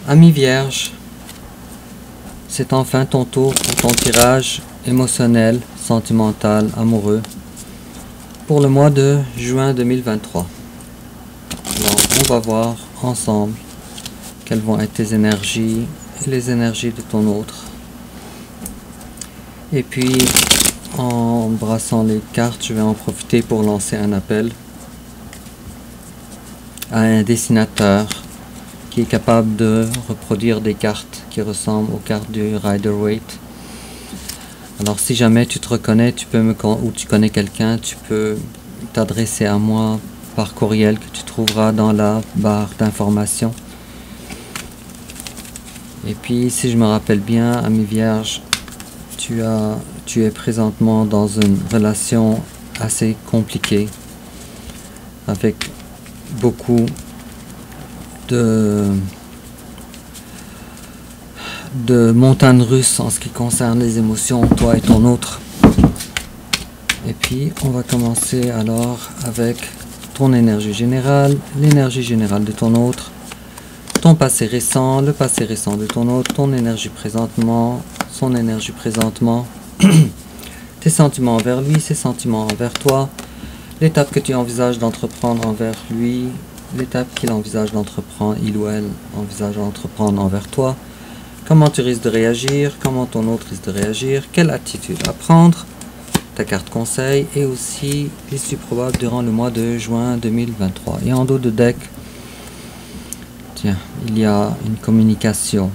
Ami Vierge, c'est enfin ton tour pour ton tirage émotionnel, sentimental, amoureux pour le mois de juin 2023. Alors, on va voir ensemble quelles vont être tes énergies et les énergies de ton autre. Et puis, en brassant les cartes, je vais en profiter pour lancer un appel à un dessinateur qui est capable de reproduire des cartes qui ressemblent aux cartes du Rider-Waite. Alors si jamais tu te reconnais, ou tu connais quelqu'un, tu peux t'adresser à moi par courriel que tu trouveras dans la barre d'informations. Et puis si je me rappelle bien, ami Vierge, tu es présentement dans une relation assez compliquée avec beaucoup de montagnes russes en ce qui concerne les émotions, toi et ton autre. Et puis on va commencer alors avec ton énergie générale, l'énergie générale de ton autre, ton passé récent, le passé récent de ton autre, ton énergie présentement, son énergie présentement, tes sentiments envers lui, ses sentiments envers toi, l'étape que tu envisages d'entreprendre envers lui, l'étape qu'il envisage d'entreprendre, il ou elle envisage d'entreprendre envers toi, comment tu risques de réagir, comment ton autre risque de réagir, quelle attitude à prendre, ta carte conseil et aussi l'issue probable durant le mois de juin 2023. Et en dos de deck, tiens, il y a une communication,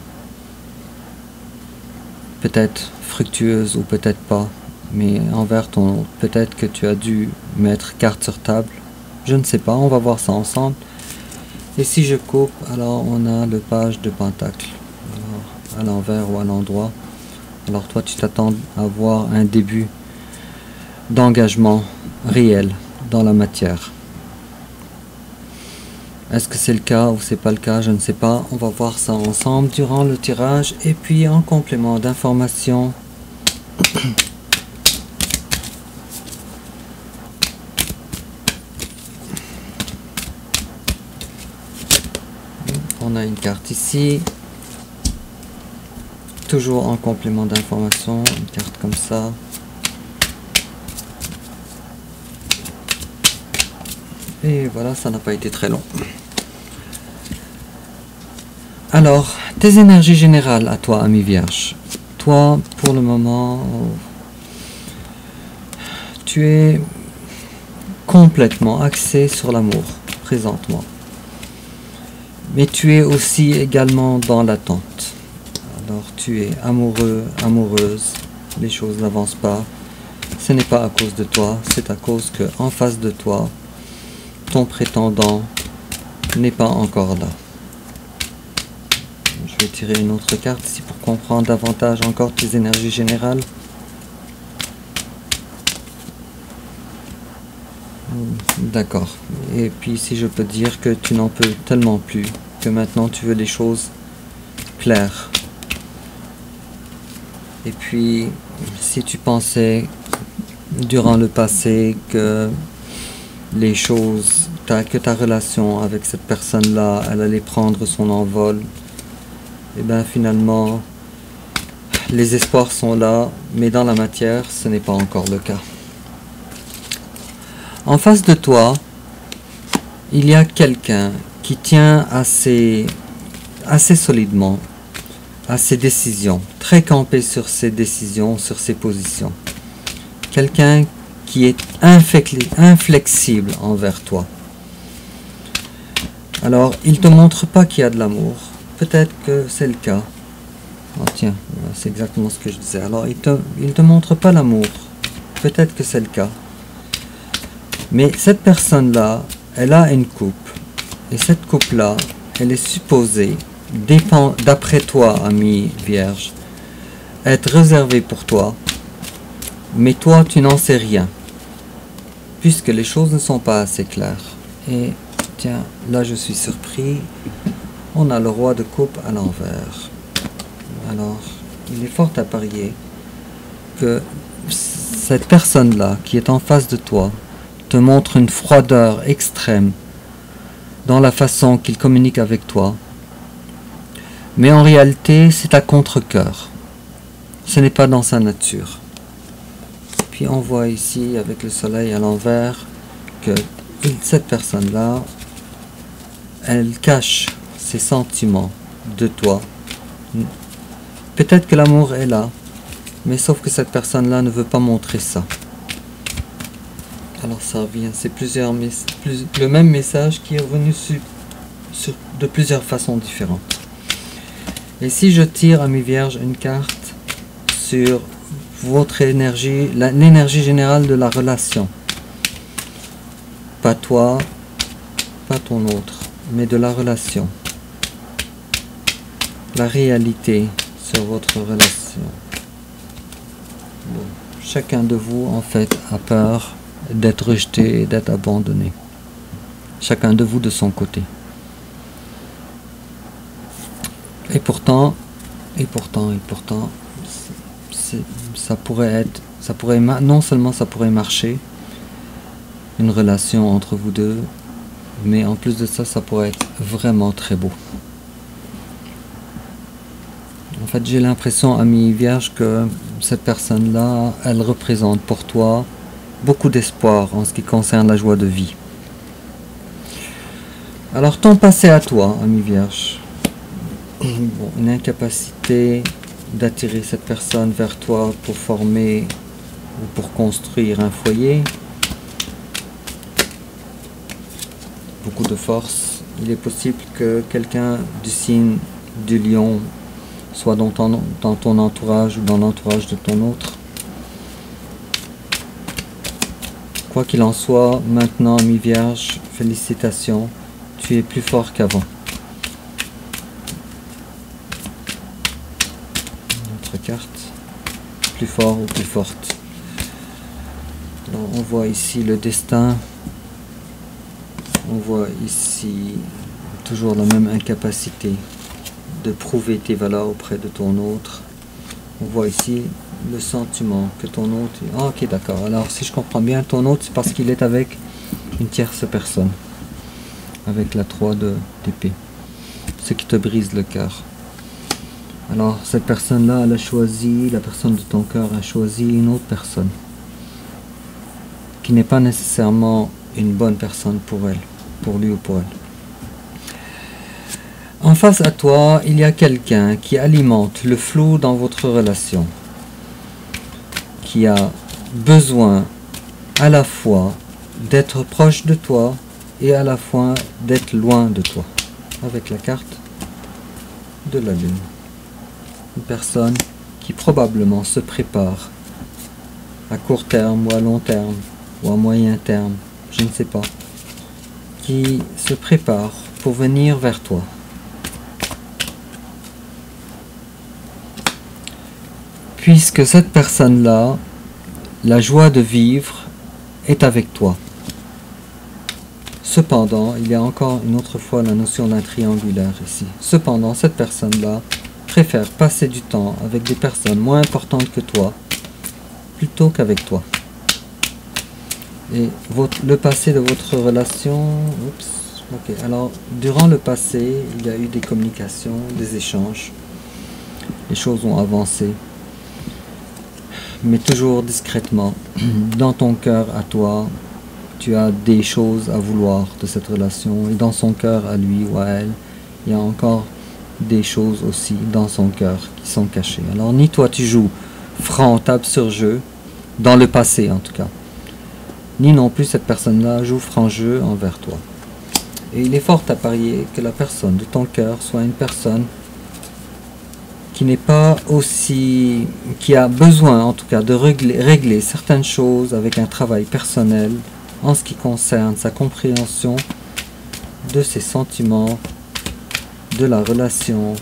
peut-être fructueuse ou peut-être pas, mais envers ton autre. Peut-être que tu as dû mettre carte sur table, je ne sais pas, on va voir ça ensemble. Et si je coupe, alors on a le page de pentacle, alors, à l'envers ou à l'endroit. Alors toi tu t'attends à voir un début d'engagement réel dans la matière. Est-ce que c'est le cas ou c'est pas le cas, je ne sais pas. On va voir ça ensemble durant le tirage. Et puis en complément d'information, on a une carte ici, toujours en complément d'information, une carte comme ça. Et voilà, ça n'a pas été très long. Alors, tes énergies générales à toi, ami Vierge. Toi, pour le moment, tu es complètement axé sur l'amour, présentement. Mais tu es aussi également dans l'attente. Alors tu es amoureux, amoureuse, les choses n'avancent pas. Ce n'est pas à cause de toi, c'est à cause que en face de toi, ton prétendant n'est pas encore là. Je vais tirer une autre carte ici pour comprendre davantage encore tes énergies générales. D'accord. Et puis si je peux dire que tu n'en peux tellement plus, que maintenant tu veux les choses claires. Et puis si tu pensais durant le passé que les choses, que ta relation avec cette personne-là, elle allait prendre son envol, et bien finalement les espoirs sont là, mais dans la matière ce n'est pas encore le cas. En face de toi, il y a quelqu'un qui tient assez solidement à ses décisions, très campé sur ses décisions, sur ses positions. Quelqu'un qui est inflexible envers toi. Alors, il ne te montre pas qu'il y a de l'amour. Peut-être que c'est le cas. Oh, tiens, c'est exactement ce que je disais. Alors, il ne te montre pas l'amour. Peut-être que c'est le cas. Mais cette personne-là, elle a une coupe. Et cette coupe-là, elle est supposée, d'après toi, ami Vierge, être réservée pour toi. Mais toi, tu n'en sais rien. Puisque les choses ne sont pas assez claires. Et tiens, là je suis surpris. On a le roi de coupe à l'envers. Alors, il est fort à parier que cette personne-là qui est en face de toi te montre une froideur extrême dans la façon qu'il communique avec toi. Mais en réalité, c'est à contre-cœur. Ce n'est pas dans sa nature. Puis on voit ici, avec le soleil à l'envers, que cette personne-là, elle cache ses sentiments de toi. Peut-être que l'amour est là, mais sauf que cette personne-là ne veut pas montrer ça. Alors ça revient, c'est le même message qui est revenu de plusieurs façons différentes. Et si je tire, amis vierges, une carte sur votre énergie, l'énergie générale de la relation, pas toi, pas ton autre, mais de la relation, la réalité sur votre relation. Bon, chacun de vous en fait a peur d'être rejeté et d'être abandonné, chacun de vous de son côté. Et pourtant, ça pourrait non seulement ça pourrait marcher, une relation entre vous deux, mais en plus de ça, ça pourrait être vraiment très beau. En fait, j'ai l'impression, ami vierge, que cette personne-là, elle représente pour toi beaucoup d'espoir en ce qui concerne la joie de vie. Alors, ton passé à toi, ami vierge, bon, une incapacité d'attirer cette personne vers toi pour former ou pour construire un foyer, beaucoup de force. Il est possible que quelqu'un du signe du lion soit dans ton entourage ou dans l'entourage de ton autre. Quoi qu'il en soit, maintenant, ami vierge, félicitations, tu es plus fort qu'avant. Notre carte, plus fort ou plus forte. Alors, on voit ici le destin. On voit ici toujours la même incapacité de prouver tes valeurs auprès de ton autre. On voit ici le sentiment que ton autre... Ah, ok, d'accord. Alors, si je comprends bien, ton autre, c'est parce qu'il est avec une tierce personne. Avec la 3 d'épée. Ce qui te brise le cœur. Alors, cette personne-là, elle a choisi, la personne de ton cœur a choisi une autre personne. Qui n'est pas nécessairement une bonne personne pour elle. Pour lui ou pour elle. En face à toi, il y a quelqu'un qui alimente le flou dans votre relation, qui a besoin à la fois d'être proche de toi et à la fois d'être loin de toi, avec la carte de la lune. Une personne qui probablement se prépare à court terme ou à long terme ou à moyen terme, je ne sais pas, qui se prépare pour venir vers toi. Puisque cette personne-là, la joie de vivre est avec toi. Cependant, il y a encore une autre fois la notion d'un triangulaire ici. Cependant, cette personne-là préfère passer du temps avec des personnes moins importantes que toi, plutôt qu'avec toi. Et le passé de votre relation... Oups, ok. Alors, durant le passé, il y a eu des communications, des échanges. Les choses ont avancé. Mais toujours discrètement. Dans ton cœur à toi, tu as des choses à vouloir de cette relation. Et dans son cœur à lui ou à elle, il y a encore des choses aussi dans son cœur qui sont cachées. Alors, ni toi tu joues franc, table sur jeu, dans le passé en tout cas. Ni non plus cette personne-là joue franc jeu envers toi. Et il est fort à parier que la personne de ton cœur soit une personne qui n'est pas aussi... qui a besoin en tout cas de régler certaines choses avec un travail personnel en ce qui concerne sa compréhension de ses sentiments, de la relation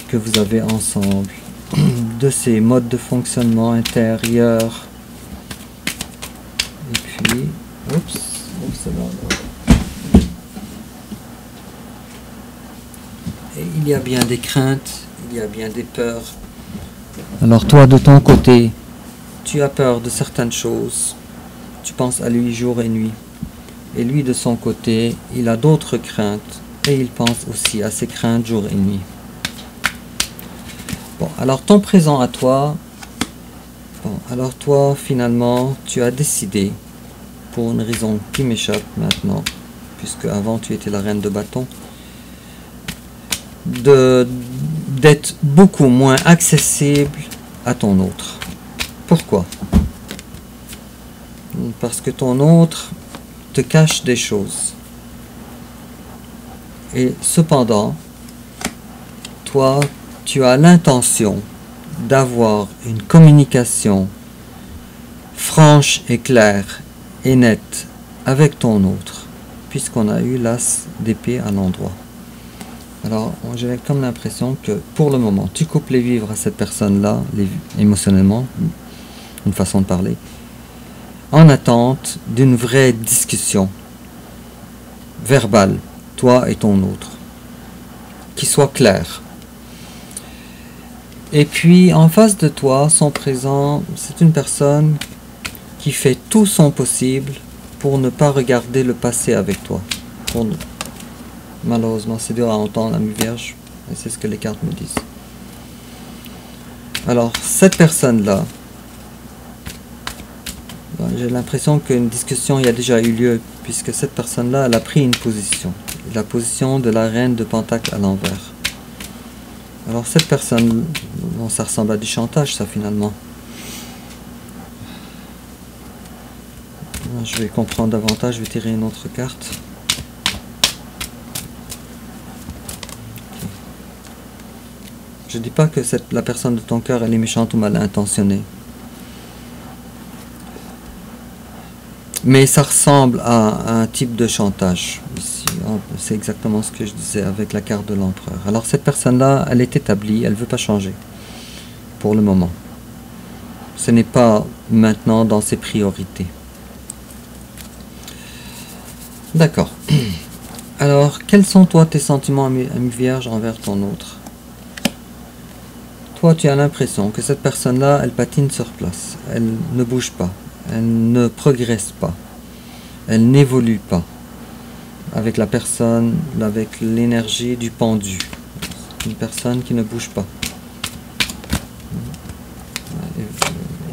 que vous avez ensemble, de ses modes de fonctionnement intérieur. Et puis, et il y a bien des craintes, il y a bien des peurs. Alors toi, de ton côté, tu as peur de certaines choses. Tu penses à lui jour et nuit. Et lui, de son côté, il a d'autres craintes. Et il pense aussi à ses craintes jour et nuit. Bon, alors ton présent à toi, bon, alors toi, finalement, tu as décidé, pour une raison qui m'échappe maintenant, puisque avant tu étais la reine de bâton, d'être beaucoup moins accessible à ton autre. Pourquoi? Parce que ton autre te cache des choses. Et cependant, toi, tu as l'intention d'avoir une communication franche et claire et nette avec ton autre, puisqu'on a eu l'as d'épée à l'endroit. Alors, j'ai comme l'impression que pour le moment, tu coupes les vivres à cette personne-là, émotionnellement, une façon de parler, en attente d'une vraie discussion verbale, toi et ton autre, qui soit claire. Et puis, en face de toi, son présent, c'est une personne qui fait tout son possible pour ne pas regarder le passé avec toi. Malheureusement, c'est dur à entendre, ami Vierge, et c'est ce que les cartes me disent. Alors, cette personne-là, j'ai l'impression qu'une discussion y a déjà eu lieu, puisque cette personne-là, elle a pris une position. La position de la reine de Pentacle à l'envers. Alors cette personne, bon, ça ressemble à du chantage, ça, finalement. Je vais comprendre davantage, je vais tirer une autre carte. Je dis pas que la personne de ton cœur, elle est méchante ou mal intentionnée. Mais ça ressemble à un type de chantage. Ici, c'est exactement ce que je disais avec la carte de l'empereur. Alors cette personne-là, elle est établie, elle ne veut pas changer. Pour le moment. Ce n'est pas maintenant dans ses priorités. D'accord. Alors, quels sont toi tes sentiments, ami Vierge, envers ton autre? Toi, tu as l'impression que cette personne-là, elle patine sur place. Elle ne bouge pas. Elle ne progresse pas. Elle n'évolue pas. Avec la personne, avec l'énergie du pendu. Une personne qui ne bouge pas.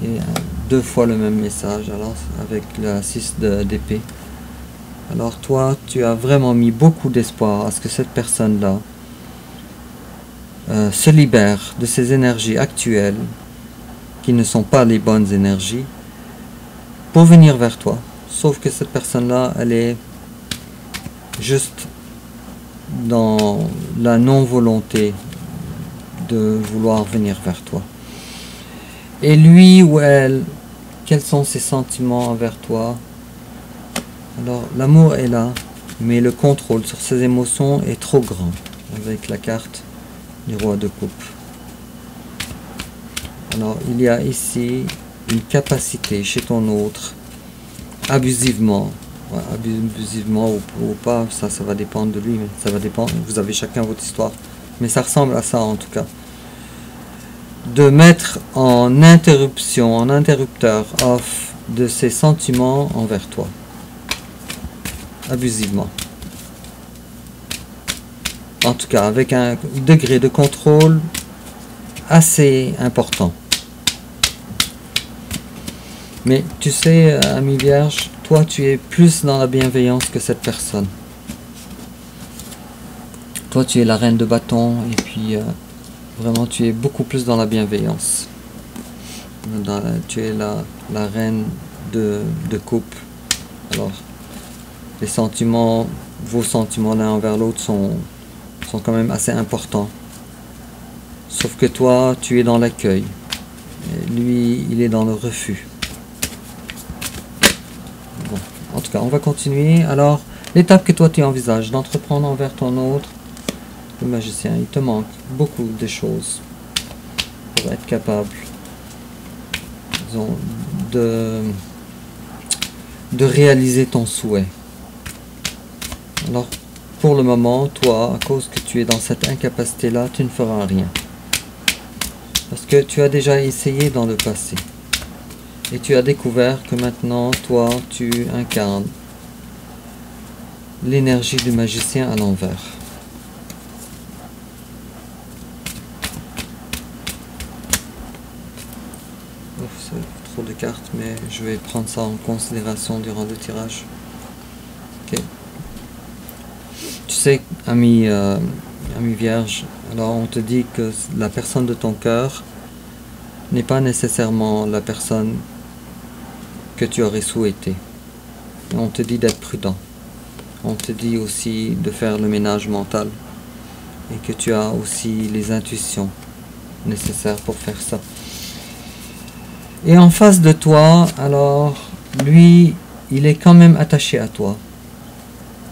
Et deux fois le même message, alors, avec la 6 d'épée. Alors toi, tu as vraiment mis beaucoup d'espoir à ce que cette personne-là se libère de ces énergies actuelles, qui ne sont pas les bonnes énergies, pour venir vers toi. Sauf que cette personne-là, elle est juste dans la non-volonté de vouloir venir vers toi. Et lui ou elle, quels sont ses sentiments envers toi? Alors, l'amour est là, mais le contrôle sur ses émotions est trop grand, avec la carte du roi de coupe. Alors, il y a ici une capacité chez ton autre, abusivement ou pas, ça va dépendre de lui, mais ça va dépendre, vous avez chacun votre histoire, mais ça ressemble à ça en tout cas, de mettre en interruption, en interrupteur off de ses sentiments envers toi, abusivement. En tout cas, avec un degré de contrôle assez important. Mais tu sais, ami Vierge, toi tu es plus dans la bienveillance que cette personne. Toi tu es la reine de bâton et puis vraiment tu es beaucoup plus dans la bienveillance. Tu es la reine de coupe. Alors, les sentiments, vos sentiments l'un envers l'autre sont quand même assez importants. Sauf que toi, tu es dans l'accueil. Lui, il est dans le refus. Bon, en tout cas, on va continuer. Alors, l'étape que toi tu envisages d'entreprendre envers ton autre, le magicien, il te manque beaucoup de choses pour être capable, disons, de réaliser ton souhait. Alors, pour le moment, toi, à cause que tu es dans cette incapacité-là, tu ne feras rien. Parce que tu as déjà essayé dans le passé. Et tu as découvert que maintenant, toi, tu incarnes l'énergie du magicien à l'envers. trop de cartes, mais je vais prendre ça en considération durant le tirage. Ok. Tu sais, ami Vierge, alors on te dit que la personne de ton cœur n'est pas nécessairement la personne que tu aurais souhaité. On te dit d'être prudent. On te dit aussi de faire le ménage mental et que tu as aussi les intuitions nécessaires pour faire ça. Et en face de toi, alors, lui, il est quand même attaché à toi.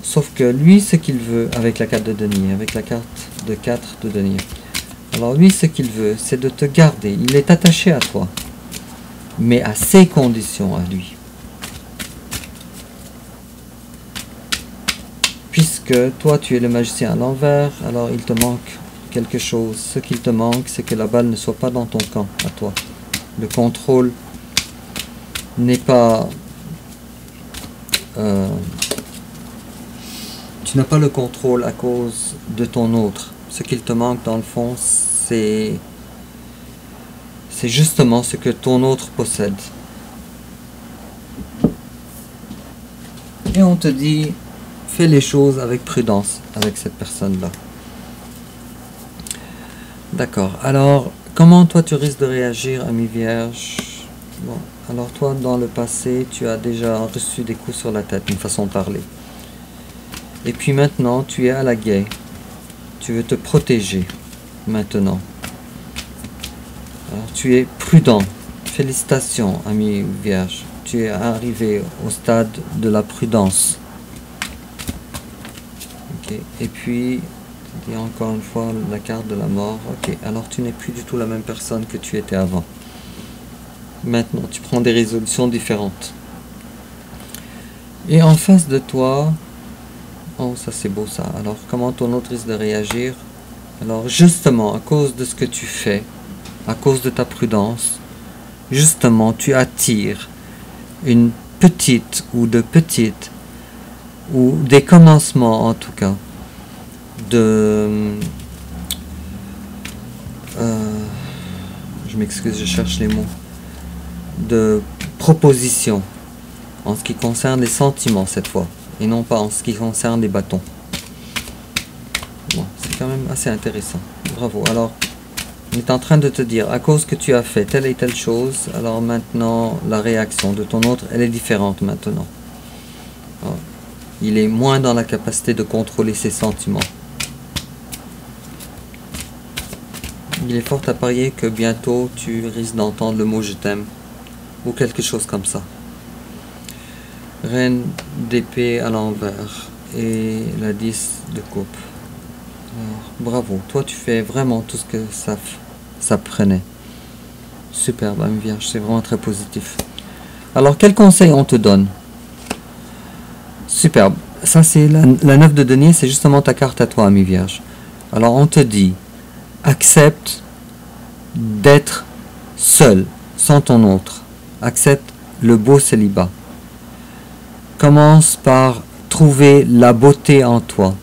Sauf que lui, ce qu'il veut, avec la carte de denier, avec la carte de 4 de denier, alors lui, ce qu'il veut, c'est de te garder. Il est attaché à toi, mais à ses conditions à lui. Puisque toi, tu es le magicien à l'envers, alors il te manque quelque chose. Ce qu'il te manque, c'est que la balle ne soit pas dans ton camp, à toi. Le contrôle n'est pas... tu n'as pas le contrôle à cause de ton autre. Ce qu'il te manque, dans le fond, c'est justement ce que ton autre possède. Et on te dit... fais les choses avec prudence avec cette personne-là. D'accord. Alors, comment toi tu risques de réagir, ami Vierge? Bon, alors toi, dans le passé, tu as déjà reçu des coups sur la tête, une façon de parler. Et puis maintenant, tu es à la guerre. Tu veux te protéger, maintenant. Alors, tu es prudent. Félicitations, ami Vierge. Tu es arrivé au stade de la prudence. Et puis, il y a encore une fois la carte de la mort. Ok, alors tu n'es plus du tout la même personne que tu étais avant. Maintenant, tu prends des résolutions différentes. Et en face de toi, oh ça c'est beau ça. Alors comment ton autre risque de réagir? Alors justement, à cause de ce que tu fais, à cause de ta prudence, justement tu attires une petite ou de petites ou des commencements en tout cas de je m'excuse, je cherche les mots, de propositions en ce qui concerne les sentiments cette fois et non pas en ce qui concerne les bâtons. Bon, c'est quand même assez intéressant, bravo. Alors on est en train de te dire, à cause que tu as fait telle et telle chose, alors maintenant la réaction de ton autre elle est différente maintenant. Alors, il est moins dans la capacité de contrôler ses sentiments. Il est fort à parier que bientôt tu risques d'entendre le mot je t'aime ou quelque chose comme ça. Reine d'épée à l'envers et la 10 de coupe. Alors, bravo, toi tu fais vraiment tout ce que ça prenait. Superbe, Âme Vierge, c'est vraiment très positif. Alors quel conseil on te donne? Superbe. Ça c'est la 9 de denier, c'est justement ta carte à toi, ami Vierge. Alors on te dit, accepte d'être seul, sans ton autre. Accepte le beau célibat. Commence par trouver la beauté en toi,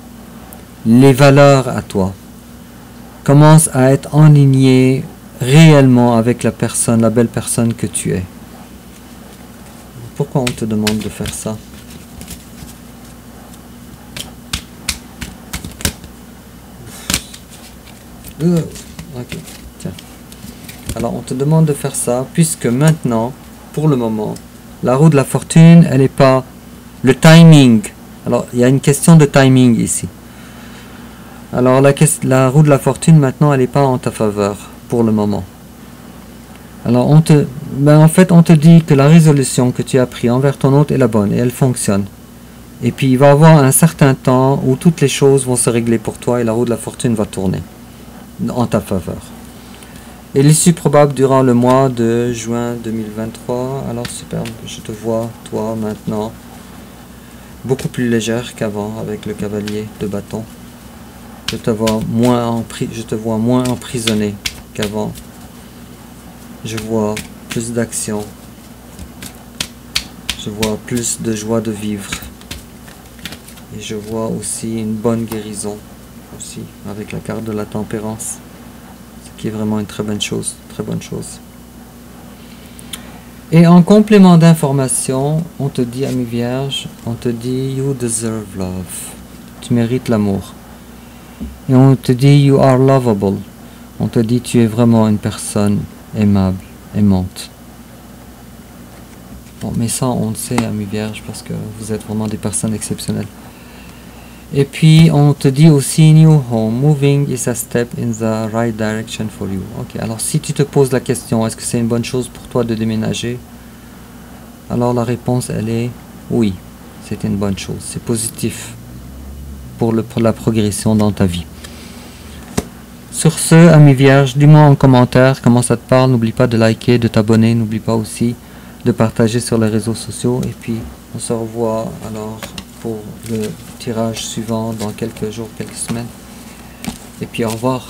les valeurs à toi. Commence à être enligné réellement avec la personne, la belle personne que tu es. Pourquoi on te demande de faire ça? Ok, tiens. Alors on te demande de faire ça puisque maintenant, pour le moment, la roue de la fortune, elle n'est pas le timing. Alors il y a une question de timing ici. Alors la roue de la fortune maintenant, elle n'est pas en ta faveur pour le moment. Alors en fait on te dit que la résolution que tu as prise envers ton autre est la bonne et elle fonctionne. Et puis il va y avoir un certain temps où toutes les choses vont se régler pour toi et la roue de la fortune va tourner en ta faveur. Et l'issue probable durant le mois de juin 2023. Alors superbe, je te vois toi maintenant beaucoup plus légère qu'avant avec le cavalier de bâton. Je te vois moins emprisonné qu'avant. Je vois plus d'action. Je vois plus de joie de vivre. Et je vois aussi une bonne guérison aussi avec la carte de la tempérance. Ce qui est vraiment une très bonne chose. Très bonne chose. Et en complément d'information, on te dit, ami Vierge, on te dit you deserve love. Tu mérites l'amour. Et on te dit you are lovable. On te dit tu es vraiment une personne aimable, aimante. Bon, mais ça on le sait, ami Vierge, parce que vous êtes vraiment des personnes exceptionnelles. Et puis on te dit aussi new home, moving is a step in the right direction for you. Ok, alors si tu te poses la question, est-ce que c'est une bonne chose pour toi de déménager? Alors la réponse elle est oui, c'est une bonne chose, c'est positif pour la progression dans ta vie. Sur ce, ami Vierge, dis-moi en commentaire comment ça te parle, n'oublie pas de liker, de t'abonner, n'oublie pas aussi de partager sur les réseaux sociaux, et puis on se revoit alors pour le tirage suivant dans quelques jours, quelques semaines, et puis au revoir.